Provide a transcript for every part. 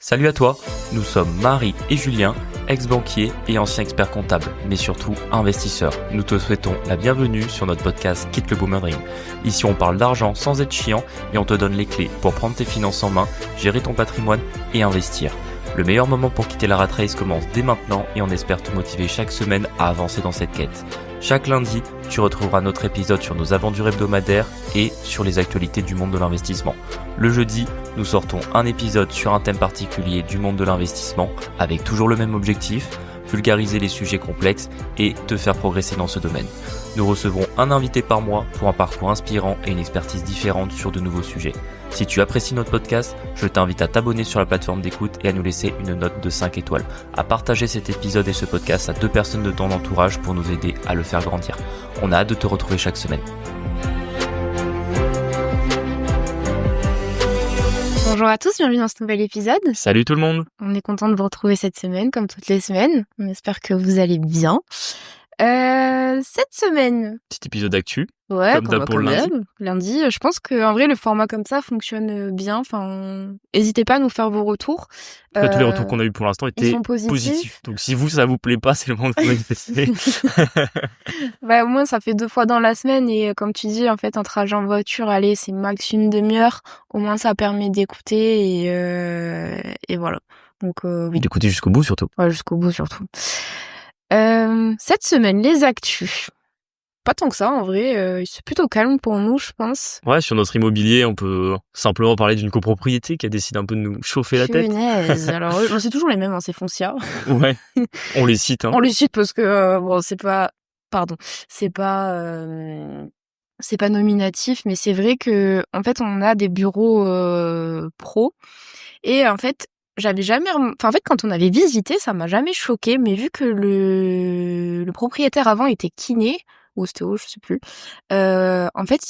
Salut à toi, nous sommes Marie et Julien, ex-banquiers et anciens experts comptables, mais surtout investisseurs. Nous te souhaitons la bienvenue sur notre podcast Quitte le Boomer Dream. Ici on parle d'argent sans être chiant et on te donne les clés pour prendre tes finances en main, gérer ton patrimoine et investir. Le meilleur moment pour quitter la rat race commence dès maintenant et on espère te motiver chaque semaine à avancer dans cette quête. Chaque lundi, tu retrouveras notre épisode sur nos aventures hebdomadaires et sur les actualités du monde de l'investissement. Le jeudi, nous sortons un épisode sur un thème particulier du monde de l'investissement avec toujours le même objectif, vulgariser les sujets complexes et te faire progresser dans ce domaine. Nous recevons un invité par mois pour un parcours inspirant et une expertise différente sur de nouveaux sujets. Si tu apprécies notre podcast, je t'invite à t'abonner sur la plateforme d'écoute et à nous laisser une note de 5 étoiles, à partager cet épisode et ce podcast à 2 personnes de ton entourage pour nous aider à le faire grandir. On a hâte de te retrouver chaque semaine. Bonjour à tous, bienvenue dans ce nouvel épisode. Salut tout le monde. On est content de vous retrouver cette semaine, comme toutes les semaines. On espère que vous allez bien. Cette semaine... Petit épisode d'actu. Ouais, comme d'hab pour le lundi. Lundi, je pense qu'en vrai, le format comme ça fonctionne bien. Enfin, n'hésitez pas à nous faire vos retours. Tous les retours qu'on a eu pour l'instant étaient positifs. Donc si ça vous plaît pas, c'est le moment de vous manifester. Au moins, ça fait 2 fois dans la semaine. Et comme tu dis, en fait, un trajet en voiture, allez, c'est max une demi-heure. Au moins, ça permet d'écouter et voilà. Donc, oui. D'écouter jusqu'au bout surtout. Ouais, jusqu'au bout surtout. Cette semaine, les actus. Pas tant que ça, en vrai. C'est plutôt calme pour nous, je pense. Ouais, sur notre immobilier, on peut simplement parler d'une copropriété qui a décidé un peu de nous chauffer la tête. Punaise. Alors, c'est toujours les mêmes, hein, c'est Foncia. Ouais, on les cite. Hein. On les cite parce que, c'est pas nominatif, mais c'est vrai que, en fait, on a des bureaux pro. Et en fait, quand on avait visité, ça m'a jamais choqué, mais vu que le propriétaire avant était kiné, ou ostéo, je sais plus, en fait,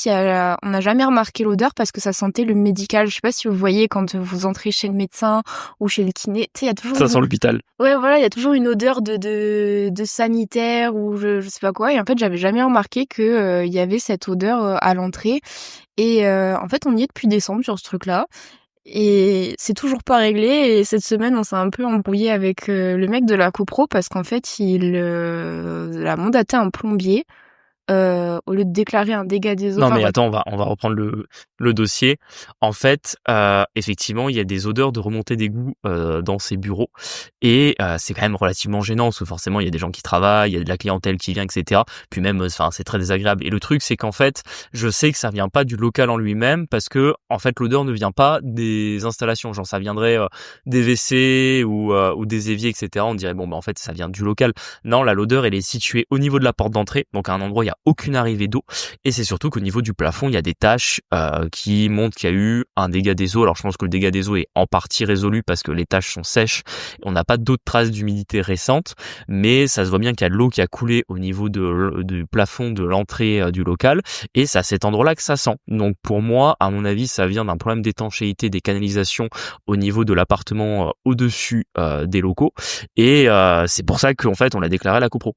on n'a jamais remarqué l'odeur parce que ça sentait le médical. Je sais pas si vous voyez quand vous entrez chez le médecin ou chez le kiné, tu sais, il y a toujours... Ça sent l'hôpital. Ouais, voilà, il y a toujours une odeur de sanitaire ou je sais pas quoi. Et en fait, j'avais jamais remarqué que il y avait cette odeur à l'entrée. Et en fait, on y est depuis décembre sur ce truc-là. Et c'est toujours pas réglé. Et cette semaine, on s'est un peu embrouillé avec le mec de la copro parce qu'en fait, il a mandaté un plombier au lieu de déclarer un dégât des eaux. Non, mais attends, on va reprendre le dossier. En fait, effectivement, il y a des odeurs de remontée d'égout dans ces bureaux. Et c'est quand même relativement gênant parce que forcément, il y a des gens qui travaillent, il y a de la clientèle qui vient, etc. Puis même, c'est très désagréable. Et le truc, c'est qu'en fait, je sais que ça vient pas du local en lui-même parce que, en fait, l'odeur ne vient pas des installations. Genre, ça viendrait des WC ou des éviers, etc. On dirait, en fait, ça vient du local. Non, là, l'odeur, elle est située au niveau de la porte d'entrée. Donc, à un endroit, il y a aucune arrivée d'eau et c'est surtout qu'au niveau du plafond il y a des taches qui montrent qu'il y a eu un dégât des eaux. Alors je pense que le dégât des eaux est en partie résolu parce que les taches sont sèches, on n'a pas d'autres traces d'humidité récente, mais ça se voit bien qu'il y a de l'eau qui a coulé au niveau du plafond de l'entrée du local et c'est à cet endroit-là que ça sent. Donc pour moi, à mon avis, ça vient d'un problème d'étanchéité des canalisations au niveau de l'appartement au-dessus des locaux et c'est pour ça qu'en fait on l'a déclaré à la copro.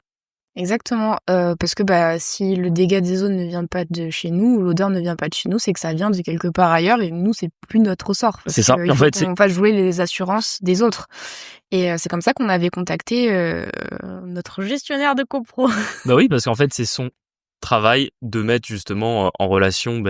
Exactement, parce que si le dégât des eaux ne vient pas de chez nous, ou l'odeur ne vient pas de chez nous, c'est que ça vient de quelque part ailleurs et nous c'est plus notre ressort. C'est ça. En fait, on va jouer les assurances des autres. Et c'est comme ça qu'on avait contacté notre gestionnaire de copro. Bah oui, parce qu'en fait c'est son travail de mettre justement en relation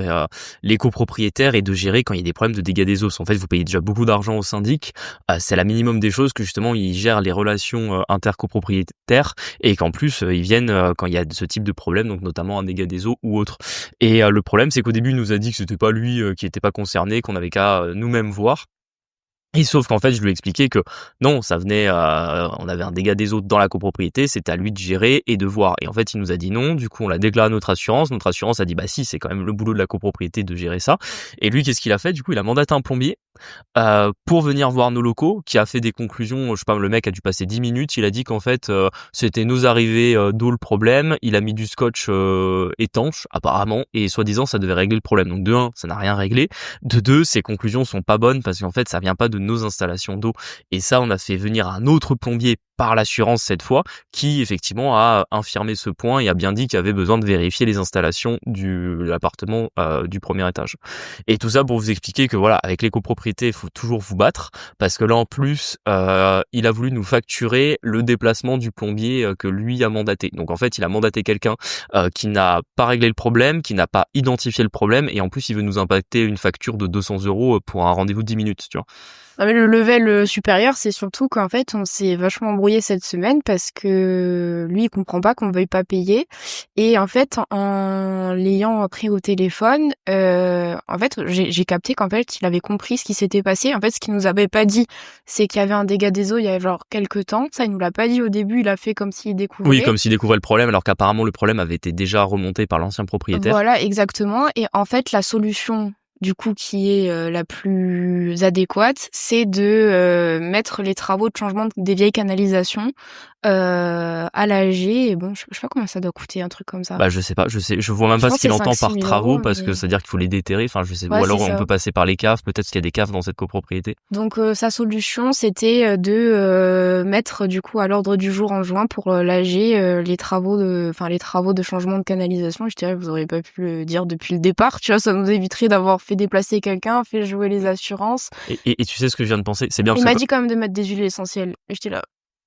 les copropriétaires et de gérer quand il y a des problèmes de dégâts des eaux. En fait, vous payez déjà beaucoup d'argent au syndic, c'est la minimum des choses que justement ils gèrent les relations intercopropriétaires et qu'en plus ils viennent quand il y a ce type de problème, donc notamment un dégât des eaux ou autre. Et le problème, c'est qu'au début il nous a dit que c'était pas lui qui était pas concerné, qu'on avait qu'à nous-mêmes voir. Et sauf qu'en fait, je lui ai expliqué que non, ça venait, on avait un dégât des eaux dans la copropriété, c'était à lui de gérer et de voir. Et en fait, il nous a dit non, du coup, on l'a déclaré à notre assurance. Notre assurance a dit, si, c'est quand même le boulot de la copropriété de gérer ça. Et lui, qu'est-ce qu'il a fait? Du coup, il a mandaté un plombier pour venir voir nos locaux, qui a fait des conclusions. Je sais pas, le mec a dû passer 10 minutes. Il a dit qu'en fait, c'était nos arrivées d'eau le problème. Il a mis du scotch étanche, apparemment, et soi-disant, ça devait régler le problème. Donc, de 1, ça n'a rien réglé. De 2, ces conclusions sont pas bonnes parce qu'en fait, ça vient pas de nos installations d'eau. Et ça, on a fait venir un autre plombier par l'assurance cette fois, qui effectivement a infirmé ce point et a bien dit qu'il y avait besoin de vérifier les installations de l'appartement du premier étage. Et tout ça pour vous expliquer que voilà, avec les copropriétés, il faut toujours vous battre, parce que là en plus, il a voulu nous facturer le déplacement du plombier que lui a mandaté. Donc en fait, il a mandaté quelqu'un qui n'a pas réglé le problème, qui n'a pas identifié le problème, et en plus il veut nous impacter une facture de 200 € pour un rendez-vous de 10 minutes, tu vois. Ah, mais le level supérieur, c'est surtout qu'en fait, on s'est vachement embrouillé cette semaine parce que lui, il comprend pas qu'on veuille pas payer. Et en fait, en l'ayant pris au téléphone, en fait, j'ai capté qu'en fait, il avait compris ce qui s'était passé. En fait, ce qu'il nous avait pas dit, c'est qu'il y avait un dégât des eaux il y a genre quelques temps. Ça, il nous l'a pas dit au début. Il a fait comme s'il découvrait. Oui, comme s'il découvrait le problème, alors qu'apparemment le problème avait été déjà remonté par l'ancien propriétaire. Voilà, exactement. Et en fait, la solution du coup qui est la plus adéquate, c'est de mettre les travaux de changement des vieilles canalisations à l'AG. Et bon, je sais pas combien ça doit coûter, un truc comme ça. Bah je sais pas, je vois même pas ce qu'il entend par travaux, parce que ça veut dire qu'il faut les déterrer, enfin je sais, ouais, ou alors on peut passer par les caves, peut-être qu'il y a des caves dans cette copropriété. Donc sa solution, c'était de mettre du coup à l'ordre du jour en juin pour l'AG les travaux de changement de canalisation. Je dirais, vous auriez pas pu le dire depuis le départ, tu vois, ça nous éviterait d'avoir fait déplacer quelqu'un, fait jouer les assurances. Et tu sais ce que je viens de penser, c'est bien. Il m'a dit quand même de mettre des huiles essentielles. Et j'étais là.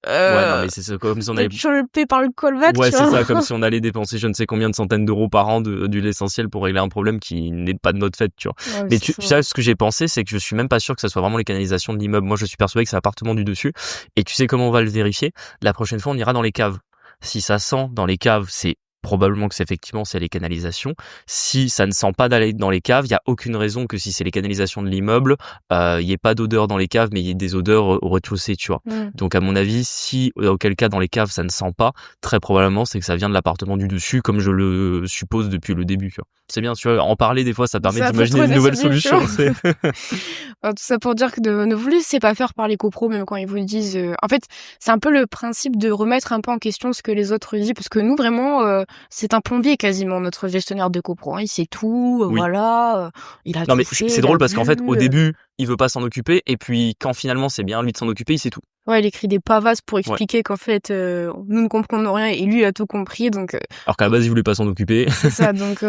Ouais, non, mais c'est comme si on allait chopé par le callback. Ouais, c'est ça, comme si on allait dépenser je ne sais combien de centaines d'euros par an d'huile essentielle pour régler un problème qui n'est pas de notre fait, tu vois. Ouais, mais tu sais, ce que j'ai pensé, c'est que je suis même pas sûr que ça soit vraiment les canalisations de l'immeuble. Moi, je suis persuadé que c'est l'appartement du dessus. Et tu sais comment on va le vérifier? La prochaine fois, on ira dans les caves. Si ça sent dans les caves, c'est probablement que c'est effectivement c'est les canalisations. Si ça ne sent pas d'aller dans les caves, il y a aucune raison que si c'est les canalisations de l'immeuble, il y ait pas d'odeur dans les caves, mais il y ait des odeurs au rez-de-chaussée, tu vois. Donc à mon avis, si auquel cas dans les caves ça ne sent pas, très probablement c'est que ça vient de l'appartement du dessus, comme je le suppose depuis le début, tu vois. C'est bien, tu vois, en parler des fois, ça permet d'imaginer une nouvelle solution. Tout ça pour dire que ne vous laissez pas faire par les copros, même quand ils vous disent. En fait, c'est un peu le principe de remettre un peu en question ce que les autres disent, parce que nous vraiment, c'est un plombier quasiment notre gestionnaire de copro. Hein. Il sait tout, oui. Voilà. Il a. Non mais c'est drôle parce qu'en fait, au début, il veut pas s'en occuper, et puis quand finalement c'est bien lui de s'en occuper, il sait tout. Ouais, il écrit des pavasses pour expliquer qu'en fait, nous ne comprenons rien et lui il a tout compris, donc. Alors qu'à la base, il voulait pas s'en occuper. C'est ça, donc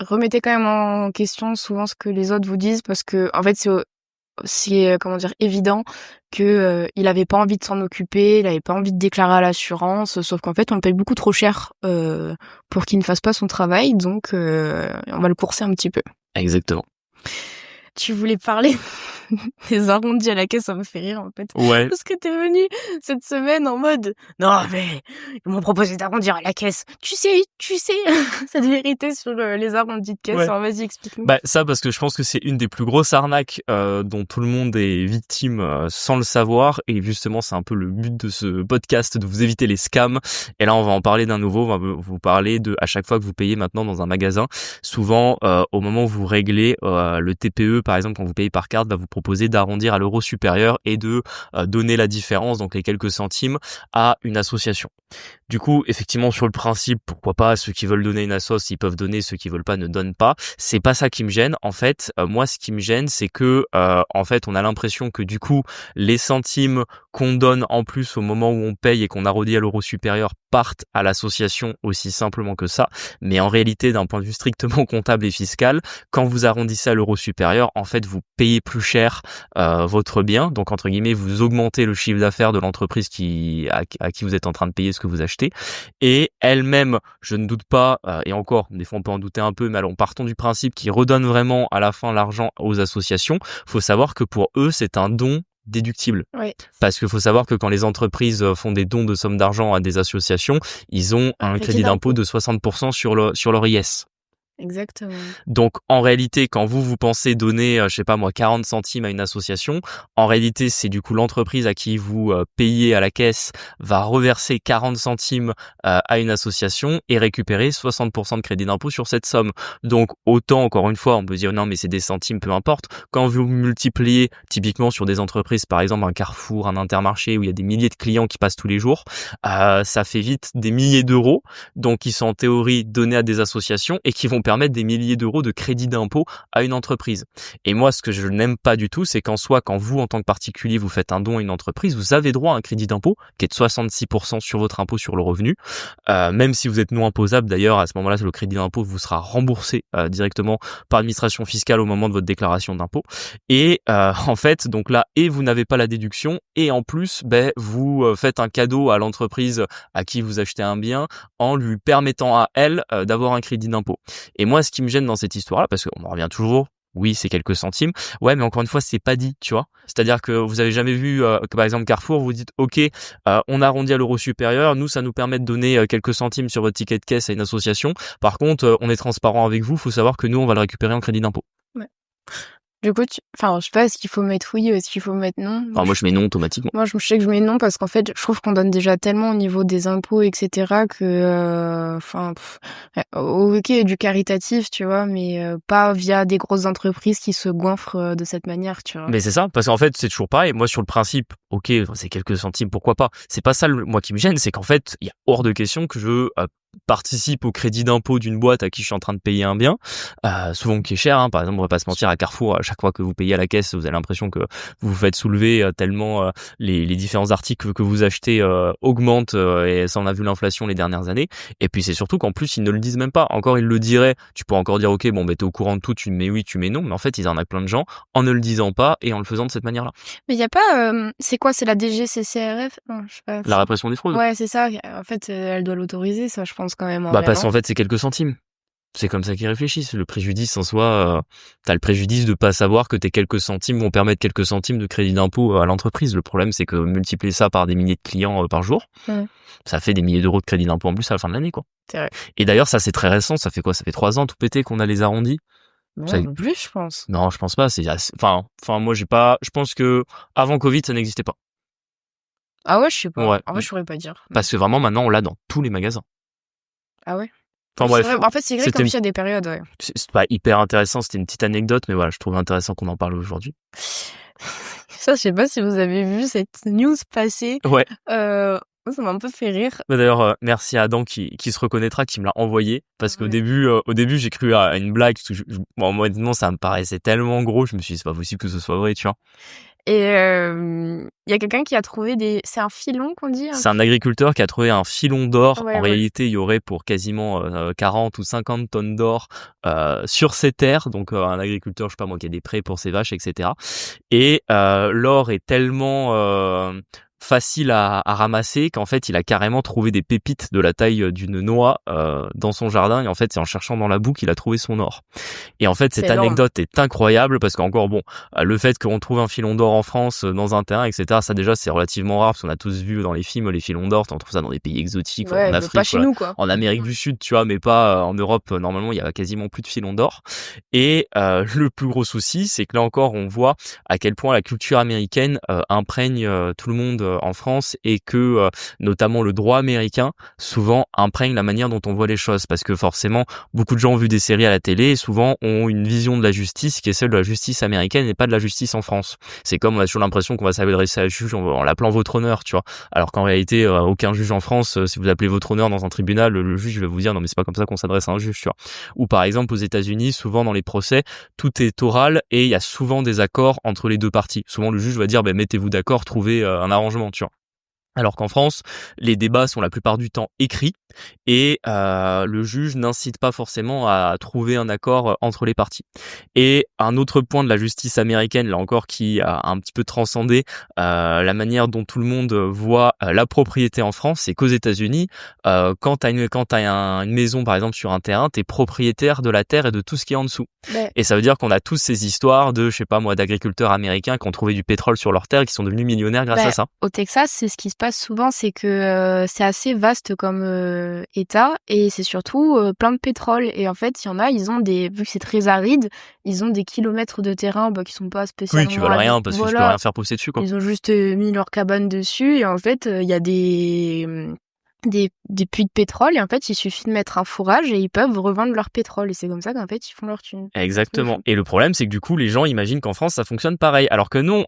remettez quand même en question souvent ce que les autres vous disent, parce que en fait c'est comment dire évident que il avait pas envie de s'en occuper, il avait pas envie de déclarer à l'assurance, sauf qu'en fait on le paye beaucoup trop cher pour qu'il ne fasse pas son travail, donc on va le courser un petit peu. Exactement. Tu voulais parler des arrondis à la caisse, ça me fait rire en fait. Ouais. Parce que t'es venu cette semaine en mode non mais ils m'ont proposé d'arrondir à la caisse. Tu sais cette vérité sur les arrondis de caisse. Ouais. Alors, vas-y, explique-nous. Bah ça, parce que je pense que c'est une des plus grosses arnaques dont tout le monde est victime sans le savoir, et justement c'est un peu le but de ce podcast, de vous éviter les scams. Et là on va en parler d'un nouveau. On va vous parler de à chaque fois que vous payez maintenant dans un magasin, souvent au moment où vous réglez le TPE par exemple, quand vous payez par carte, va vous proposer d'arrondir à l'euro supérieur et de donner la différence, donc les quelques centimes, à une association. Du coup, effectivement, sur le principe, pourquoi pas, ceux qui veulent donner une assoce, ils peuvent donner, ceux qui veulent pas ne donnent pas. C'est pas ça qui me gêne. En fait, moi, ce qui me gêne, c'est que, en fait, on a l'impression que du coup, les centimes qu'on donne en plus au moment où on paye et qu'on arrondit à l'euro supérieur partent à l'association, aussi simplement que ça. Mais en réalité, d'un point de vue strictement comptable et fiscal, quand vous arrondissez à l'euro supérieur, en fait, vous payez plus cher votre bien. Donc, entre guillemets, vous augmentez le chiffre d'affaires de l'entreprise à qui vous êtes en train de payer ce que vous achetez. Et elle-même, je ne doute pas, et encore, des fois on peut en douter un peu, mais alors partons du principe qu'ils redonnent vraiment à la fin l'argent aux associations. Faut savoir que pour eux, c'est un don déductible. Oui. Parce qu'il faut savoir que quand les entreprises font des dons de sommes d'argent à des associations, ils ont un crédit d'impôt de 60% sur leur IS. Exactement. Donc en réalité, quand vous pensez donner, je sais pas moi, 40 centimes à une association, en réalité c'est du coup l'entreprise à qui vous payez à la caisse va reverser 40 centimes à une association et récupérer 60% de crédit d'impôt sur cette somme. Donc autant, encore une fois, on peut dire non mais c'est des centimes, peu importe. Quand vous multipliez typiquement sur des entreprises, par exemple un Carrefour, un Intermarché, où il y a des milliers de clients qui passent tous les jours, ça fait vite des milliers d'euros, donc qui sont en théorie donnés à des associations et qui vont permettre des milliers d'euros de crédit d'impôt à une entreprise. Et moi, ce que je n'aime pas du tout, c'est qu'en soi, quand vous, en tant que particulier, vous faites un don à une entreprise, vous avez droit à un crédit d'impôt qui est de 66% sur votre impôt sur le revenu. Même si vous êtes non imposable, d'ailleurs, à ce moment-là, le crédit d'impôt vous sera remboursé directement par l'administration fiscale au moment de votre déclaration d'impôt. Et en fait, donc là, et vous n'avez pas la déduction, et en plus, vous faites un cadeau à l'entreprise à qui vous achetez un bien en lui permettant à elle d'avoir un crédit d'impôt. Et moi, ce qui me gêne dans cette histoire-là, parce qu'on en revient toujours, oui, c'est quelques centimes. Ouais, mais encore une fois, c'est pas dit, tu vois. C'est-à-dire que vous avez jamais vu que par exemple Carrefour, vous dites OK, on arrondit à l'euro supérieur, nous ça nous permet de donner quelques centimes sur votre ticket de caisse à une association. Par contre, on est transparent avec vous, faut savoir que nous on va le récupérer en crédit d'impôt. Ouais. Du coup, enfin, je sais pas, est-ce qu'il faut mettre oui ou est-ce qu'il faut mettre non? Moi, je mets non automatiquement. Moi, je sais que je mets non parce qu'en fait, je trouve qu'on donne déjà tellement au niveau des impôts, etc., que, ok, du caritatif, tu vois, mais pas via des grosses entreprises qui se goinfrent de cette manière, tu vois. Mais c'est ça, parce qu'en fait, c'est toujours pareil. Moi, sur le principe, ok, c'est quelques centimes, pourquoi pas. C'est pas ça, moi, qui me gêne, c'est qu'en fait, il y a hors de question que je participe au crédit d'impôt d'une boîte à qui je suis en train de payer un bien, souvent qui est cher, hein. Par exemple, on va pas se mentir, à Carrefour, à chaque fois que vous payez à la caisse, vous avez l'impression que vous vous faites soulever tellement les différents articles que vous achetez augmentent, et ça, on a vu l'inflation les dernières années. Et puis c'est surtout qu'en plus, ils ne le disent même pas. Encore, ils le diraient, tu peux encore dire ok, bon, t'es au courant de tout, tu mets oui, tu mets non, mais en fait, ils en ont plein de gens en ne le disant pas et en le faisant de cette manière-là. Mais il y a pas, c'est quoi, c'est la DGCCRF? Non, je sais pas. La répression des fraudes. Ouais, c'est ça. En fait, elle doit l'autoriser, ça, je pense quand même. Parce qu'en fait, c'est quelques centimes. C'est comme ça qu'ils réfléchissent. Le préjudice en soi, t'as le préjudice de pas savoir que tes quelques centimes vont permettre quelques centimes de crédit d'impôt à l'entreprise. Le problème, c'est que multiplier ça par des milliers de clients par jour, ça fait des milliers d'euros de crédit d'impôt en plus à la fin de l'année, quoi. C'est vrai. Et d'ailleurs, ça, c'est très récent. Ça fait quoi? Ça fait 3 ans tout pété qu'on a les arrondis. Non, un peu plus, je pense. Non, je pense pas. Moi, je pense que avant Covid, ça n'existait pas. Ah ouais, je sais pas. Ouais. En vrai, je saurais pas dire. Parce que vraiment, maintenant, on l'a dans tous les magasins. Ah ouais? Enfin bref. Vrai. En fait, c'est vrai comme s'il y a des périodes, ouais. C'est pas hyper intéressant, c'était une petite anecdote, mais voilà, je trouve intéressant qu'on en parle aujourd'hui. Ça, je sais pas si vous avez vu cette news passer. Ouais. Ça m'a un peu fait rire. D'ailleurs, merci à Adam qui se reconnaîtra, qui me l'a envoyé, parce qu'au début, j'ai cru à une blague, parce que honnêtement, ça me paraissait tellement gros, je me suis dit, c'est pas possible que ce soit vrai, tu vois. Et il y a quelqu'un qui a trouvé c'est un filon qu'on dit? C'est un agriculteur qui a trouvé un filon d'or. Ouais, en réalité, il y aurait pour quasiment 40 ou 50 tonnes d'or sur ses terres. Donc un agriculteur, je sais pas moi, qui a des prés pour ses vaches, etc. Et l'or est tellement facile à ramasser qu'en fait il a carrément trouvé des pépites de la taille d'une noix dans son jardin, et en fait c'est en cherchant dans la boue qu'il a trouvé son or. Et en fait cette anecdote est incroyable parce qu'encore le fait qu'on trouve un filon d'or en France dans un terrain, etc., ça déjà c'est relativement rare parce qu'on a tous vu dans les films les filons d'or, on trouve ça dans des pays exotiques, en Afrique, pas chez nous, quoi. En Amérique du Sud, tu vois, mais pas en Europe. Normalement il y a quasiment plus de filons d'or. Et le plus gros souci, c'est que là encore on voit à quel point la culture américaine imprègne tout le monde en France, et que notamment le droit américain souvent imprègne la manière dont on voit les choses, parce que forcément beaucoup de gens ont vu des séries à la télé et souvent ont une vision de la justice qui est celle de la justice américaine et pas de la justice en France. C'est comme on a toujours l'impression qu'on va s'adresser à un juge en l'appelant votre honneur, tu vois, alors qu'en réalité aucun juge en France, si vous appelez votre honneur dans un tribunal, le juge va vous dire non mais c'est pas comme ça qu'on s'adresse à un juge, tu vois. Ou par exemple aux États-Unis, souvent dans les procès tout est oral et il y a souvent des accords entre les deux parties. Souvent le juge va dire mettez-vous d'accord, trouvez un arrangement, tu vois. Alors qu'en France, les débats sont la plupart du temps écrits et le juge n'incite pas forcément à trouver un accord entre les parties. Et un autre point de la justice américaine, là encore, qui a un petit peu transcendé la manière dont tout le monde voit la propriété en France, c'est qu'aux États-Unis, quand t'as une maison par exemple sur un terrain, t'es propriétaire de la terre et de tout ce qui est en dessous. Ouais. Et ça veut dire qu'on a tous ces histoires de, je sais pas moi, d'agriculteurs américains qui ont trouvé du pétrole sur leur terre et qui sont devenus millionnaires grâce à ça. Au Texas, c'est ce qui se passe souvent, c'est que c'est assez vaste comme État et c'est surtout plein de pétrole. Et en fait, il y en a, ils ont vu que c'est très aride, ils ont des kilomètres de terrain qui sont pas spécialement... Oui, tu valent rien parce que tu peux rien faire pousser dessus, quoi. Ils ont juste mis leur cabane dessus et en fait, il y a des des puits de pétrole et en fait, il suffit de mettre un fourrage et ils peuvent revendre leur pétrole et c'est comme ça qu'en fait, ils font leur thune. C'est un truc de Exactement. fou. Et le problème, c'est que du coup, les gens imaginent qu'en France, ça fonctionne pareil. Alors que non.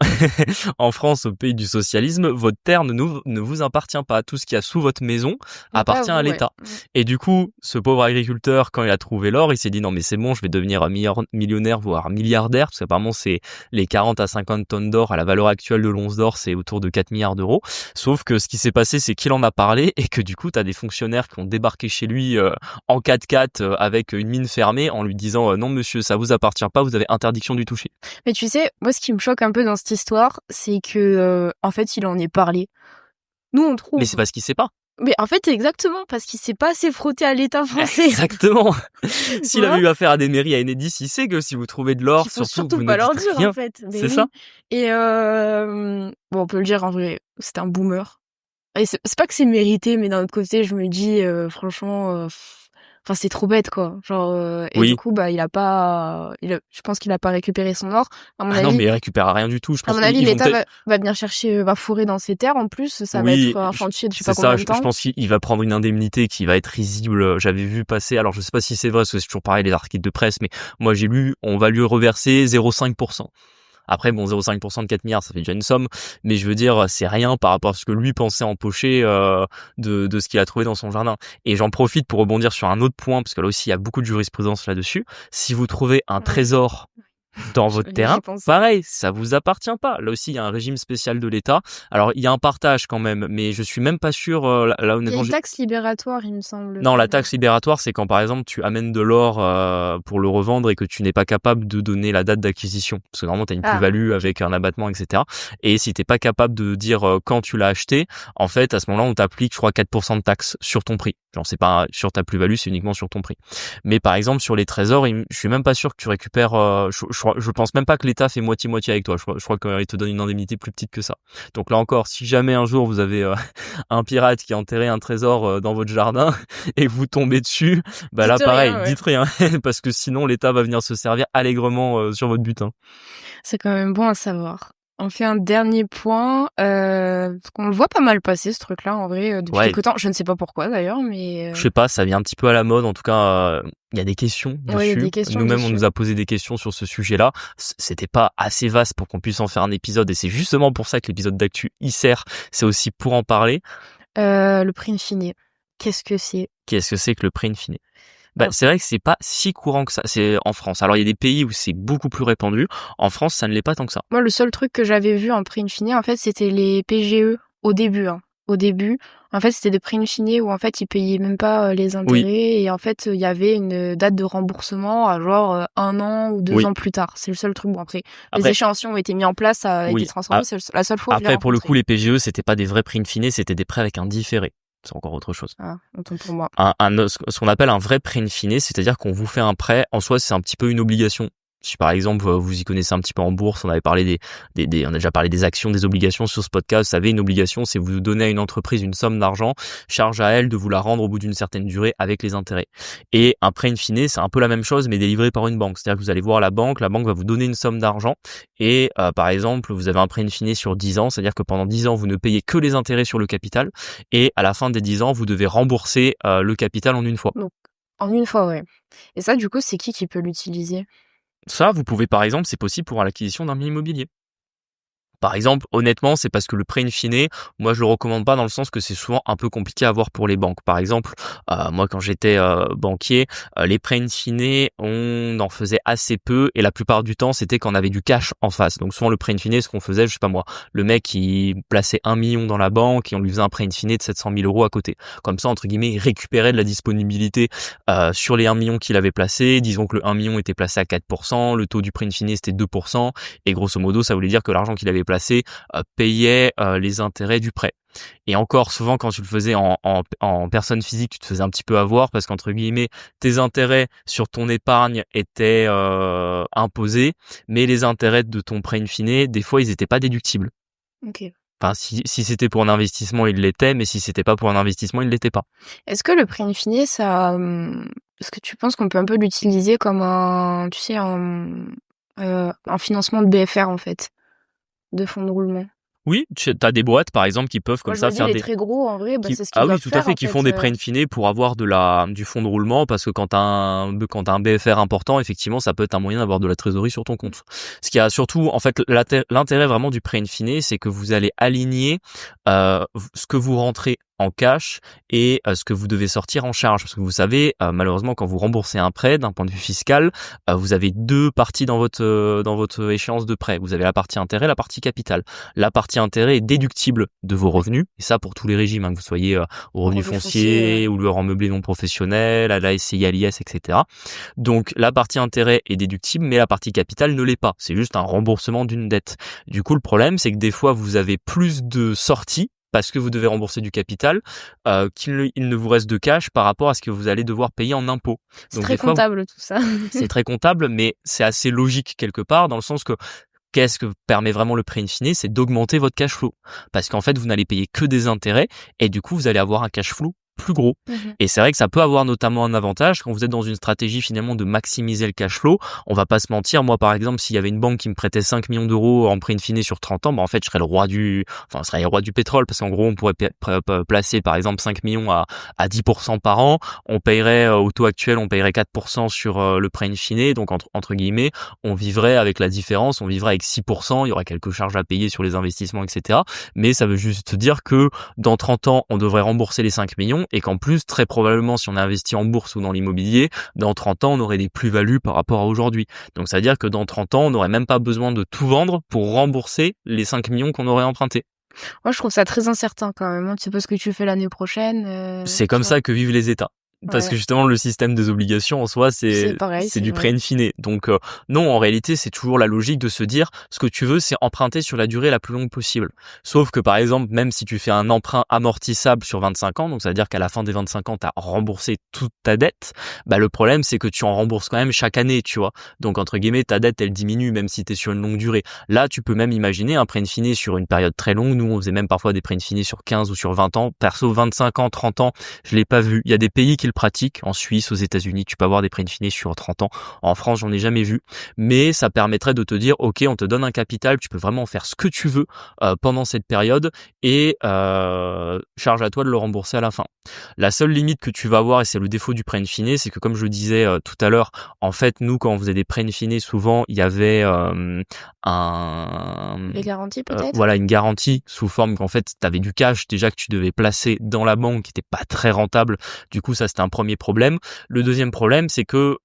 En France, au pays du socialisme, votre terre ne vous appartient pas. Tout ce qu'il y a sous votre maison Mais pas appartient à vous, ouais. l'État. Et du coup, ce pauvre agriculteur, quand il a trouvé l'or, il s'est dit non, mais c'est bon, je vais devenir millionnaire, voire milliardaire, parce qu'apparemment, c'est les 40 à 50 tonnes d'or à la valeur actuelle de l'once d'or, c'est autour de 4 milliards d'euros. Sauf que ce qui s'est passé, c'est qu'il en a parlé et que du coup, t'as des fonctionnaires qui ont débarqué chez lui en 4x4 avec une mine fermée en lui disant non monsieur, ça vous appartient pas, vous avez interdiction du toucher. Mais tu sais, moi, ce qui me choque un peu dans cette histoire, c'est que, en fait, il en est parlé. Nous, on Mais trouve. c'est parce qu'il sait pas. Mais en fait, exactement, parce qu'il s'est pas assez frotté à l'État français. Exactement. Tu S'il avait vois? eu affaire à des mairies à Enedis, il sait que si vous trouvez de l'or, Qu'il faut surtout surtout vous ne pas leur dites dire, en rien. fait. Mais C'est oui. ça. Et, bon, on peut le dire, en vrai, c'est un boomer. Et c'est pas que c'est mérité, mais d'un autre côté, je me dis, franchement, enfin, c'est trop bête, quoi. Genre, et du Oui. coup, bah, je pense qu'il a pas récupéré son or. À mon Ah non, avis, mais il récupère rien du tout. Je pense qu'ils vont l'État peut-être. va venir chercher, va fourrer dans ses terres. En plus, ça va Oui, être un chantier de je sais c'est pas ça. combien de Je temps. pense qu'il va prendre une indemnité qui va être risible. J'avais vu passer. Alors je sais pas si c'est vrai parce que c'est toujours pareil les articles de presse, mais moi j'ai lu, on va lui reverser 0,5%. Après, bon, 0,5% de 4 milliards, ça fait déjà une somme, mais je veux dire, c'est rien par rapport à ce que lui pensait empocher de ce qu'il a trouvé dans son jardin. Et j'en profite pour rebondir sur un autre point, parce que là aussi, il y a beaucoup de jurisprudence là-dessus. Si vous trouvez un Ouais. trésor dans votre J'y terrain, pensais. pareil, ça vous appartient pas. Là aussi, il y a un régime spécial de l'État. Alors, il y a un partage quand même, mais je suis même pas sûr, là Il y a honnêtement, une taxe libératoire, il me semble. non, la taxe libératoire, c'est quand par exemple tu amènes de l'or pour le revendre et que tu n'es pas capable de donner la date d'acquisition. Parce que normalement, tu as une Ah, plus-value ok. avec un abattement, etc. Et si t'es pas capable de dire quand tu l'as acheté, en fait, à ce moment-là, on t'applique, je crois, 4% de taxe sur ton prix. Genre, c'est pas sur ta plus-value, c'est uniquement sur ton prix. Mais par exemple, sur les trésors, je suis même pas sûr que tu récupères... je pense même pas que l'État fait moitié-moitié avec toi. Je crois qu'il te donne une indemnité plus petite que ça. Donc là encore, si jamais un jour vous avez un pirate qui a enterré un trésor dans votre jardin et que vous tombez dessus, bah là Dites pareil, rien, ouais. dites rien parce que sinon l'État va venir se servir allègrement sur votre butin. C'est quand même bon à savoir. On fait un dernier point, parce qu'on le voit pas mal passer ce truc-là en vrai depuis Ouais, quelque temps. Je ne sais pas pourquoi d'ailleurs, mais je sais pas, ça vient un petit peu à la mode. En tout cas, il y a des questions ouais, il y a dessus. des questions Nous-mêmes, on dessus. nous a posé des questions sur ce sujet-là. C'était pas assez vaste pour qu'on puisse en faire un épisode et c'est justement pour ça que l'épisode d'actu y sert. C'est aussi pour en parler. Le prix in fine, qu'est-ce que c'est? Qu'est-ce que c'est que le prix in fine? Bah, Alors, c'est vrai que c'est pas si courant que ça. C'est en France. Alors, il y a des pays où c'est beaucoup plus répandu. En France, ça ne l'est pas tant que ça. moi, le seul truc que j'avais vu en prix in fine, en fait, c'était les PGE au début. Hein. Au début, en fait, c'était des prix in fine où en fait, ils payaient même pas les Oui, intérêts et en fait, il y avait une date de remboursement à genre 1 an ou 2 oui. ans plus tard. C'est le seul truc. Bon, après, les Après, échéanciers ont été mis en place, ça a été oui. transformé. C'est la seule fois où je l'ai Après, pour le rencontré. coup, les PGE, c'était pas des vrais prix in fine, c'était des prêts avec un différé. C'est encore autre chose. Ah, autant pour moi. Ce qu'on appelle un vrai prêt in fine, c'est-à-dire qu'on vous fait un prêt. En soi, c'est un petit peu une obligation. Si par exemple vous y connaissez un petit peu en bourse, on avait parlé on a déjà parlé des actions, des obligations sur ce podcast. Vous savez, une obligation, c'est vous donner à une entreprise une somme d'argent, charge à elle de vous la rendre au bout d'une certaine durée avec les intérêts. Et un prêt in fine, c'est un peu la même chose, mais délivré par une banque. C'est-à-dire que vous allez voir la banque va vous donner une somme d'argent. Et par exemple, vous avez un prêt in fine sur 10 ans, c'est-à-dire que pendant 10 ans, vous ne payez que les intérêts sur le capital. Et à la fin des 10 ans, vous devez rembourser le capital en une fois. Donc, en une fois, ouais. Et ça, du coup, c'est qui peut l'utiliser? Ça, vous pouvez par exemple, c'est possible pour l'acquisition d'un bien immobilier. Par exemple, honnêtement, c'est parce que le prêt in fine, moi je le recommande pas dans le sens que c'est souvent un peu compliqué à avoir pour les banques. Par exemple, moi quand j'étais banquier, les prêts in fine, on en faisait assez peu et la plupart du temps c'était quand on avait du cash en face. Donc souvent le prêt in fine, ce qu'on faisait, je sais pas moi, le mec il plaçait 1 million dans la banque et on lui faisait un prêt in fine de 700 000 euros à côté. Comme ça, entre guillemets, il récupérait de la disponibilité sur les 1 million qu'il avait placé. Disons que le 1 million était placé à 4%, le taux du prêt in fine c'était 2%. Et grosso modo, ça voulait dire que l'argent qu'il avait placé payait les intérêts du prêt. Et encore, souvent, quand tu le faisais en personne physique, tu te faisais un petit peu avoir parce qu'entre guillemets, tes intérêts sur ton épargne étaient imposés, mais les intérêts de ton prêt in fine, des fois, ils étaient pas déductibles. Ok. Enfin, si c'était pour un investissement, il l'était, mais si c'était pas pour un investissement, il l'était pas. Est-ce que le prix in fine, ça, est-ce que tu penses qu'on peut un peu l'utiliser comme un, tu sais, un financement de BFR en fait, de fonds de roulement? Oui, t'as des boîtes par exemple qui peuvent Moi, comme je me ça dis faire les des très gros, en vrai, c'est ce qu'ils ah oui, doivent tout à faire, fait, en qui font fait. des pré-infinés pour avoir du fonds de roulement, parce que quand t'as un BFR important, effectivement, ça peut être un moyen d'avoir de la trésorerie sur ton compte. Ce qui a surtout, en fait, l'intérêt vraiment du pré-infiné, c'est que vous allez aligner ce que vous rentrez en cash et ce que vous devez sortir en charge. Parce que vous savez, malheureusement, quand vous remboursez un prêt, d'un point de vue fiscal, vous avez deux parties dans votre échéance de prêt. Vous avez la partie intérêt, la partie capital. La partie intérêt est déductible de vos revenus, et ça pour tous les régimes, que vous soyez au En revenu revenu foncier, foncier ou le rang meublé non professionnel, à la SCI, à l'IS, etc. Donc la partie intérêt est déductible, mais la partie capital ne l'est pas. C'est juste un remboursement d'une dette. Du coup, le problème, c'est que des fois, vous avez plus de sorties parce que vous devez rembourser du capital, qu'il ne vous reste de cash par rapport à ce que vous allez devoir payer en impôts. c'est Donc très des fois, comptable tout ça. c'est très comptable, mais c'est assez logique quelque part, dans le sens que qu'est-ce que permet vraiment le prêt in fine, c'est d'augmenter votre cash flow. Parce qu'en fait, vous n'allez payer que des intérêts, et du coup, vous allez avoir un cash flow plus gros. Mmh. Et c'est vrai que ça peut avoir notamment un avantage quand vous êtes dans une stratégie finalement de maximiser le cash flow. On va pas se mentir, moi par exemple, s'il y avait une banque qui me prêtait 5 millions d'euros en prêt in fine sur 30 ans, en fait, je serais je serais le roi du pétrole, parce qu'en gros, on pourrait placer par exemple 5 millions à 10% par an. On payerait au taux actuel, on payerait 4% sur le prêt in fine. Donc entre guillemets, on vivrait avec la différence, on vivrait avec 6%. Il y aurait quelques charges à payer sur les investissements, etc. Mais ça veut juste dire que dans 30 ans, on devrait rembourser les 5 millions, et qu'en plus, très probablement, si on a investi en bourse ou dans l'immobilier, dans 30 ans, on aurait des plus-values par rapport à aujourd'hui. Donc, ça veut dire que dans 30 ans, on n'aurait même pas besoin de tout vendre pour rembourser les 5 millions qu'on aurait empruntés. Moi, je trouve ça très incertain quand même, hein. Tu sais pas ce que tu fais l'année prochaine, C'est tu comme vois? ça que vivent les États. Parce que Ouais, justement, le système des obligations en soi, c'est c'est pareil, c'est c'est du vrai. prêt in fine. Donc non, en réalité, c'est toujours la logique de se dire, ce que tu veux, c'est emprunter sur la durée la plus longue possible. Sauf que par exemple, même si tu fais un emprunt amortissable sur 25 ans, donc ça veut dire qu'à la fin des 25 ans, tu as remboursé toute ta dette, bah le problème, c'est que tu en rembourses quand même chaque année, tu vois. Donc entre guillemets, ta dette, elle diminue même si tu es sur une longue durée. Là, tu peux même imaginer un prêt in fine sur une période très longue. Nous, on faisait même parfois des prêts in fine sur 15 ou sur 20 ans. Perso, 25 ans, 30 ans, je l'ai pas vu. Il y a des pays qui le pratiquent. En Suisse, aux États-Unis, tu peux avoir des prêts in fine sur 30 ans. En France, j'en ai jamais vu. Mais ça permettrait de te dire, OK, on te donne un capital, tu peux vraiment faire ce que tu veux pendant cette période, et charge à toi de le rembourser à la fin. La seule limite que tu vas avoir, et c'est le défaut du prêt in fine, c'est que comme je le disais tout à l'heure, en fait, nous, quand on faisait des prêts in fine, souvent, il y avait Les garanties peut-être? voilà, une garantie sous forme qu'en fait, tu avais du cash déjà que tu devais placer dans la banque, qui n'était pas très rentable. Du coup, ça, c'était un premier problème. Le deuxième problème, c'est que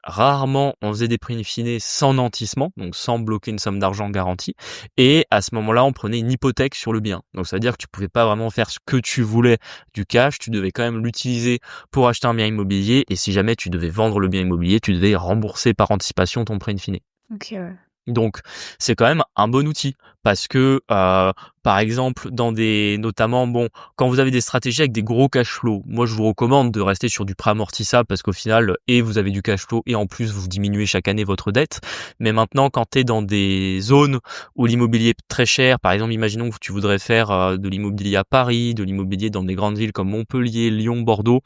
rarement on faisait des prêts in fine sans nantissement, donc sans bloquer une somme d'argent garantie. Et à ce moment-là, on prenait une hypothèque sur le bien. Donc ça veut dire que tu pouvais pas vraiment faire ce que tu voulais du cash, tu devais quand même l'utiliser pour acheter un bien immobilier. Et si jamais tu devais vendre le bien immobilier, tu devais rembourser par anticipation ton prêt in fine. OK, ouais. Donc c'est quand même un bon outil, parce que par exemple notamment quand vous avez des stratégies avec des gros cash flow, moi je vous recommande de rester sur du prêt amortissable, parce qu'au final, et vous avez du cash flow, et en plus vous diminuez chaque année votre dette. Mais maintenant, quand tu es dans des zones où l'immobilier est très cher, par exemple imaginons que tu voudrais faire de l'immobilier à Paris, de l'immobilier dans des grandes villes comme Montpellier, Lyon, Bordeaux,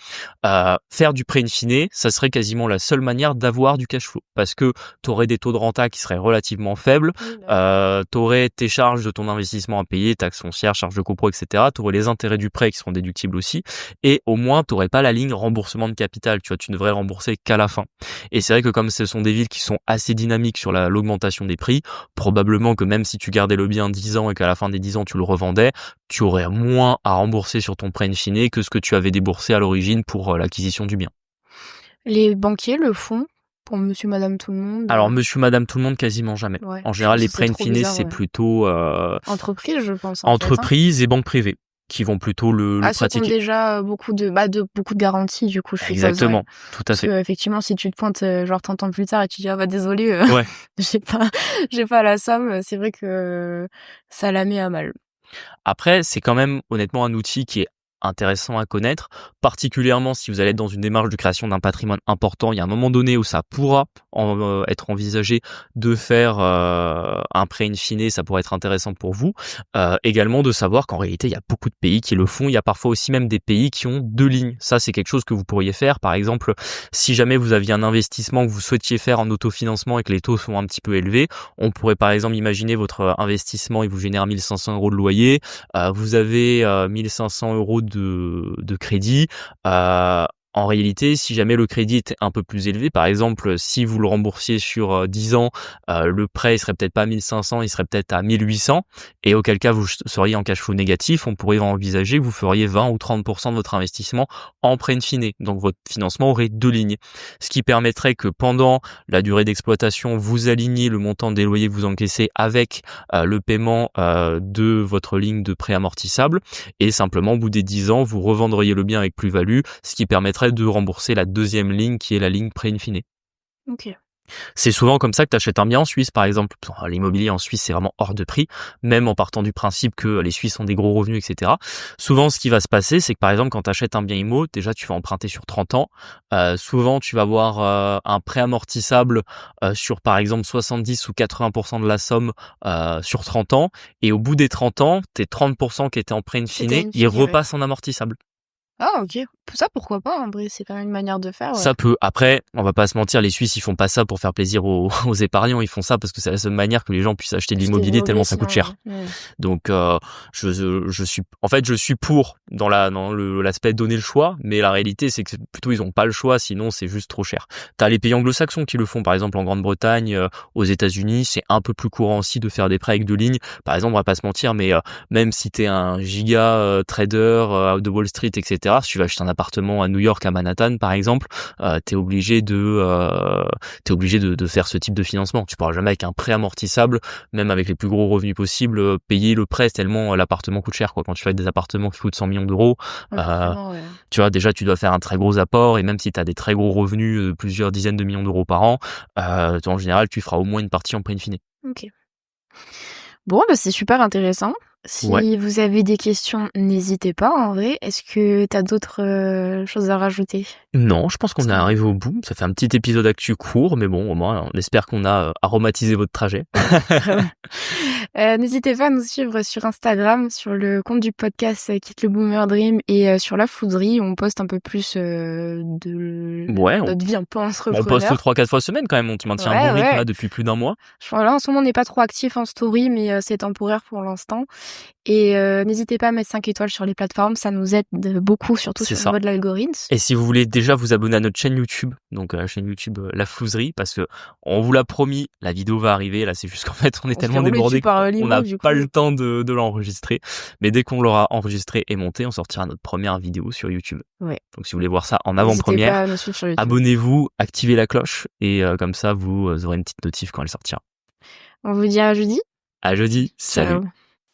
faire du prêt in fine, ça serait quasiment la seule manière d'avoir du cash flow, parce que tu aurais des taux de renta qui seraient relativement faibles, Oui, bah, tu aurais tes charges de ton investissement à payer, taxes foncières, charges de copro, etc. Tu aurais les intérêts du prêt qui seront déductibles aussi, et au moins tu n'aurais pas la ligne remboursement de capital, tu vois, tu ne devrais rembourser qu'à la fin. Et c'est vrai que comme ce sont des villes qui sont assez dynamiques sur l'augmentation des prix, probablement que même si tu gardais le bien 10 ans et qu'à la fin des 10 ans tu le revendais, tu aurais moins à rembourser sur ton prêt in fine que ce que tu avais déboursé à l'origine pour l'acquisition du bien. les banquiers le font pour monsieur, madame, tout le monde, Alors monsieur, madame, tout le monde, quasiment jamais. ouais, En je trouve général, les ça c'est prêts in trop fine, bizarre, c'est ouais. plutôt Entreprise, je pense, en fait, hein? entreprises et banques privées qui vont plutôt le Ah, ceux qui ont pratiquer. déjà beaucoup de garanties, du coup, je suppose, ouais. Exactement, tout à Parce fait. qu'effectivement, si tu te pointes, genre 30 ans plus tard et tu dis: «Ah bah désolé, Ouais. j'ai pas j'ai pas la somme», c'est vrai que ça la met à mal. Après, c'est quand même honnêtement un outil qui est intéressant à connaître, particulièrement si vous allez être dans une démarche de création d'un patrimoine important. Il y a un moment donné où ça pourra être envisagé de faire un prêt in fine, ça pourrait être intéressant pour vous. Également de savoir qu'en réalité, il y a beaucoup de pays qui le font. Il y a parfois aussi même des pays qui ont 2 lignes. Ça, c'est quelque chose que vous pourriez faire. Par exemple, si jamais vous aviez un investissement que vous souhaitiez faire en autofinancement et que les taux sont un petit peu élevés, on pourrait par exemple imaginer votre investissement, il vous génère 1 500 € de loyer, vous avez 1 500 € de crédit. En réalité, si jamais le crédit était un peu plus élevé, par exemple, si vous le remboursiez sur 10 ans, le prêt il serait peut-être pas à 1 500, il serait peut-être à 1 800, et auquel cas vous seriez en cash flow négatif, on pourrait envisager que vous feriez 20 ou 30% de votre investissement en prêt in fine. Donc votre financement aurait 2 lignes. Ce qui permettrait que pendant la durée d'exploitation, vous aligniez le montant des loyers que vous encaissez avec le paiement de votre ligne de prêt amortissable, et simplement au bout des 10 ans, vous revendriez le bien avec plus-value, ce qui permettrait de rembourser la deuxième ligne qui est la ligne prêt in fine. Ok. C'est souvent comme ça que tu achètes un bien en Suisse, par exemple. L'immobilier en Suisse, c'est vraiment hors de prix, même en partant du principe que les Suisses ont des gros revenus, etc. Souvent, ce qui va se passer, c'est que par exemple, quand tu achètes un bien immo, déjà, tu vas emprunter sur 30 ans. Souvent, tu vas avoir un prêt amortissable sur, par exemple, 70 ou 80% de la somme sur 30 ans. Et au bout des 30 ans, tes 30% qui étaient en prêt in fine, ils repassent en amortissable. Ah, ok. Ça, pourquoi pas, en vrai, c'est quand même une manière de faire. Ouais. Ça peut. Après, on va pas se mentir, les Suisses, ils font pas ça pour faire plaisir aux épargnants, ils font ça parce que c'est la seule manière que les gens puissent acheter de l'immobilier tellement ça coûte cher. Ouais. Donc, je suis pour dans l'aspect donner le choix, mais la réalité, c'est que plutôt ils ont pas le choix, sinon c'est juste trop cher. T'as les pays anglo-saxons qui le font, par exemple en Grande-Bretagne, aux États-Unis, c'est un peu plus courant aussi de faire des prêts avec 2 lignes. Par exemple, on va pas se mentir, mais même si t'es un giga trader de Wall Street, etc., si tu vas acheter un appartement à New York, à Manhattan, par exemple, t'es obligé de faire ce type de financement. Tu pourras jamais avec un prêt amortissable, même avec les plus gros revenus possibles, payer le prêt tellement l'appartement coûte cher, quoi. Quand tu fais des appartements qui coûtent 100 millions d'euros, Ouais. tu vois, déjà tu dois faire un très gros apport, et même si tu as des très gros revenus de plusieurs dizaines de millions d'euros par an, en général tu feras au moins une partie en prêt in fine. Ok. Bon, bah c'est super intéressant. Si vous avez des questions, n'hésitez pas, en vrai. Est-ce que t'as d'autres choses à rajouter? Non, je pense qu'on est arrivé au bout. Ça fait un petit épisode actu court, mais bon, au moins, on espère qu'on a aromatisé votre trajet. N'hésitez pas à nous suivre sur Instagram, sur le compte du podcast Quitte le Boomer Dream, et sur La Foudrerie, où on poste un peu plus de notre vie un peu entrepreneur. On poste 3-4 fois semaine quand même, on maintient un bon rythme là depuis plus d'1 mois. Voilà, en ce moment on n'est pas trop actif en story, mais c'est temporaire pour l'instant. Et n'hésitez pas à mettre 5 étoiles sur les plateformes, ça nous aide beaucoup, surtout sur le niveau de l'algorithme. Et si vous voulez déjà vous abonner à notre chaîne YouTube, donc la chaîne YouTube La Flouserie, parce que on vous l'a promis, la vidéo va arriver, là c'est juste qu'en fait on est tellement débordé qu'on n'a pas le temps de l'enregistrer, mais dès qu'on l'aura enregistré et monté, on sortira notre première vidéo sur YouTube. Ouais. Donc si vous voulez voir ça en avant-première, abonnez-vous, activez la cloche, et comme ça vous aurez une petite notif quand elle sortira. On vous dit à jeudi. À jeudi, salut. Ciao.